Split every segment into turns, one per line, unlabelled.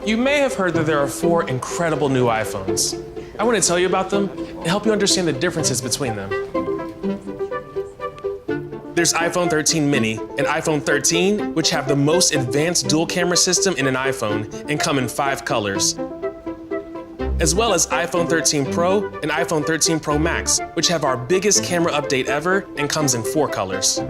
You may have heard that there are 4 incredible new iPhones. I want to tell you about them and help you understand the differences between them. There's iPhone 13 mini and iPhone 13, which have the most advanced dual camera system in an iPhone and come in 5 colors. As well as iPhone 13 Pro and iPhone 13 Pro Max, which have our biggest camera update ever and comes in 4 colors.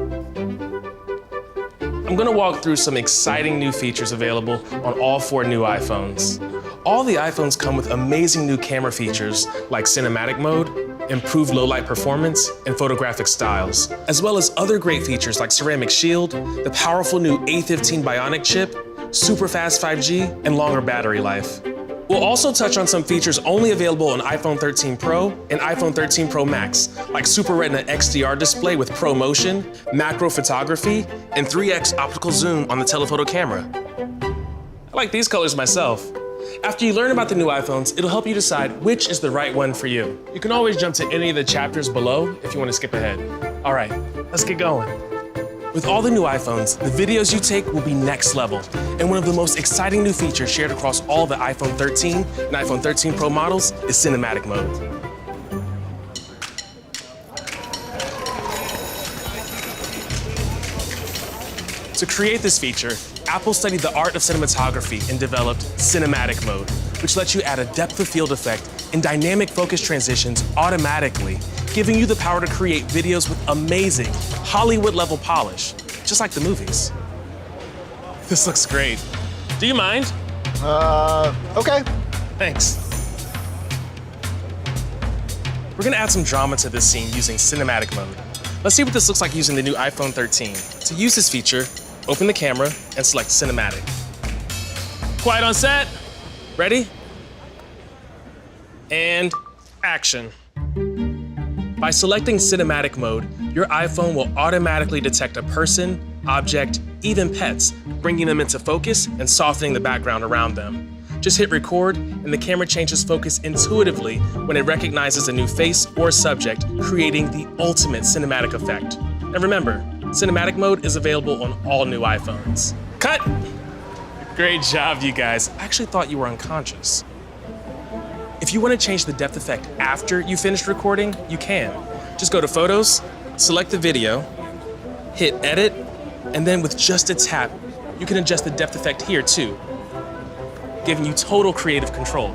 I'm gonna walk through some exciting new features available on all 4 new iPhones. All the iPhones come with amazing new camera features like cinematic mode, improved low-light performance, and photographic styles, as well as other great features like ceramic shield, the powerful new A15 Bionic chip, super fast 5G, and longer battery life. We'll also touch on some features only available on iPhone 13 Pro and iPhone 13 Pro Max, like Super Retina XDR display with Pro Motion, macro photography, and 3x optical zoom on the telephoto camera. I like these colors myself. After you learn about the new iPhones, it'll help you decide which is the right one for you. You can always jump to any of the chapters below if you want to skip ahead. All right, let's get going. With all the new iPhones, the videos you take will be next level. And one of the most exciting new features shared across all the iPhone 13 and iPhone 13 Pro models is cinematic mode. To create this feature, Apple studied the art of cinematography and developed cinematic mode, which lets you add a depth of field effect and dynamic focus transitions automatically, giving you the power to create videos with amazing Hollywood-level polish, just like the movies. This looks great. Do you mind?
Okay.
Thanks. We're gonna add some drama to this scene using cinematic mode. Let's see what this looks like using the new iPhone 13. To use this feature, open the camera and select cinematic. Quiet on set. Ready? And action. By selecting cinematic mode, your iPhone will automatically detect a person, object, even pets, bringing them into focus and softening the background around them. Just hit record, and the camera changes focus intuitively when it recognizes a new face or subject, creating the ultimate cinematic effect. And remember, cinematic mode is available on all new iPhones. Cut! Great job, you guys. I actually thought you were unconscious. If you want to change the depth effect after you finish recording, you can. Just go to Photos, select the video, hit Edit, and then with just a tap, you can adjust the depth effect here too, giving you total creative control.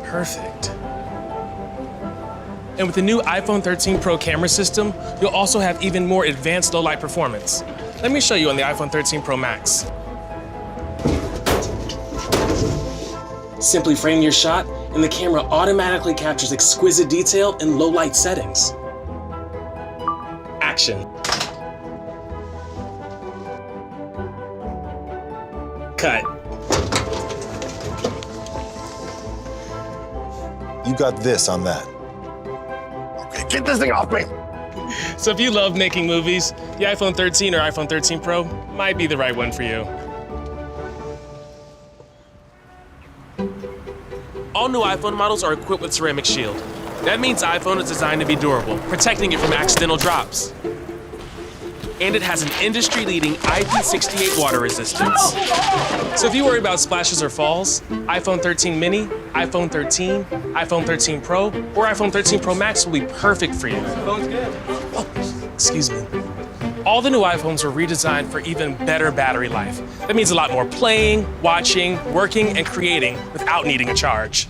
Perfect. And with the new iPhone 13 Pro camera system, you'll also have even more advanced low-light performance. Let me show you on the iPhone 13 Pro Max. Simply frame your shot, and the camera automatically captures exquisite detail in low-light settings. Action. Cut.
You got this on that. Okay, get this thing off me!
So if you love making movies, the iPhone 13 or iPhone 13 Pro might be the right one for you. All new iPhone models are equipped with ceramic shield. That means iPhone is designed to be durable, protecting it from accidental drops. And it has an industry-leading IP68 water resistance. So if you worry about splashes or falls, iPhone 13 mini, iPhone 13, iPhone 13 Pro, or iPhone 13 Pro Max will be perfect for you. Phone's good. Oh, excuse me. All the new iPhones are redesigned for even better battery life. That means a lot more playing, watching, working, and creating without needing a charge.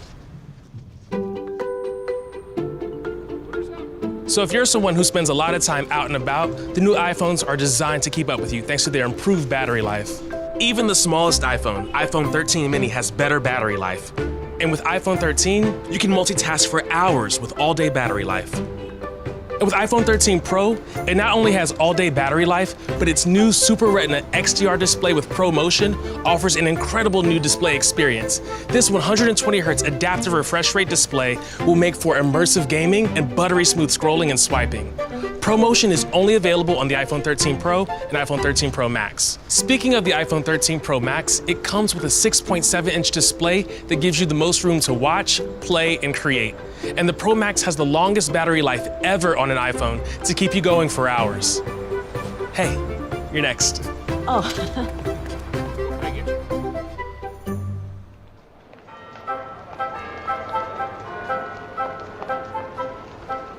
So if you're someone who spends a lot of time out and about, the new iPhones are designed to keep up with you thanks to their improved battery life. Even the smallest iPhone, iPhone 13 mini, has better battery life. And with iPhone 13, you can multitask for hours with all-day battery life. And with iPhone 13 Pro, it not only has all-day battery life, but its new Super Retina XDR display with Pro Motion offers an incredible new display experience. This 120Hz adaptive refresh rate display will make for immersive gaming and buttery smooth scrolling and swiping. Pro Motion is only available on the iPhone 13 Pro and iPhone 13 Pro Max. Speaking of the iPhone 13 Pro Max, it comes with a 6.7-inch display that gives you the most room to watch, play, and create. And the Pro Max has the longest battery life ever on an iPhone to keep you going for hours. Hey, you're next.
Oh.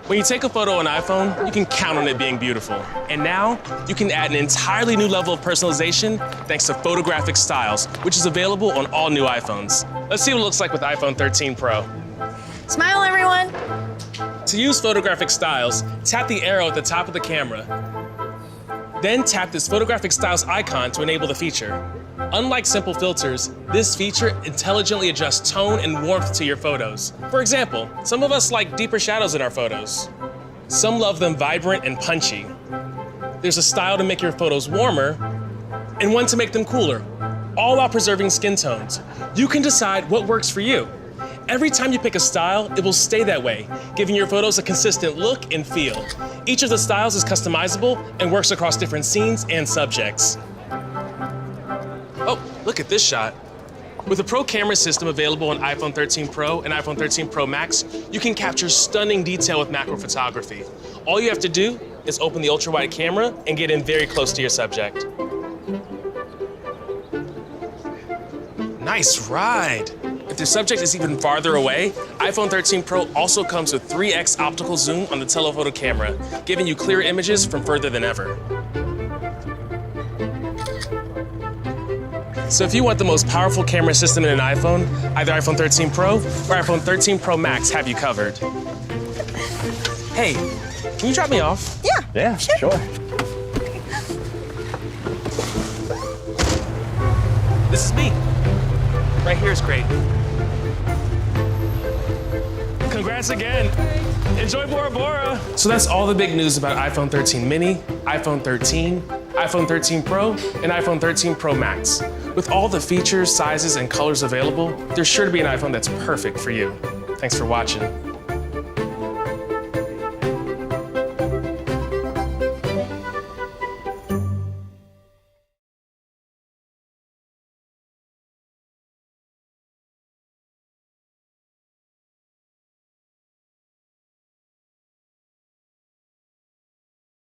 When you take a photo on iPhone, you can count on it being beautiful. And now, you can add an entirely new level of personalization thanks to photographic styles, which is available on all new iPhones. Let's see what it looks like with iPhone 13 Pro.
Smile, everyone.
To use photographic styles, tap the arrow at the top of the camera. Then tap this photographic styles icon to enable the feature. Unlike simple filters, this feature intelligently adjusts tone and warmth to your photos. For example, some of us like deeper shadows in our photos. Some love them vibrant and punchy. There's a style to make your photos warmer and one to make them cooler, all while preserving skin tones. You can decide what works for you. Every time you pick a style, it will stay that way, giving your photos a consistent look and feel. Each of the styles is customizable and works across different scenes and subjects. Oh, look at this shot. With a Pro camera system available on iPhone 13 Pro and iPhone 13 Pro Max, you can capture stunning detail with macro photography. All you have to do is open the ultra-wide camera and get in very close to your subject. Nice ride. If the subject is even farther away, iPhone 13 Pro also comes with 3x optical zoom on the telephoto camera, giving you clearer images from further than ever. So if you want the most powerful camera system in an iPhone, either iPhone 13 Pro or iPhone 13 Pro Max have you covered. Hey, can you drop me off?
Yeah, sure.
This is me. Right here is great. Congrats again. Enjoy Bora Bora. So that's all the big news about iPhone 13 mini, iPhone 13, iPhone 13 Pro, and iPhone 13 Pro Max. With all the features, sizes, and colors available, there's sure to be an iPhone that's perfect for you. Thanks for watching.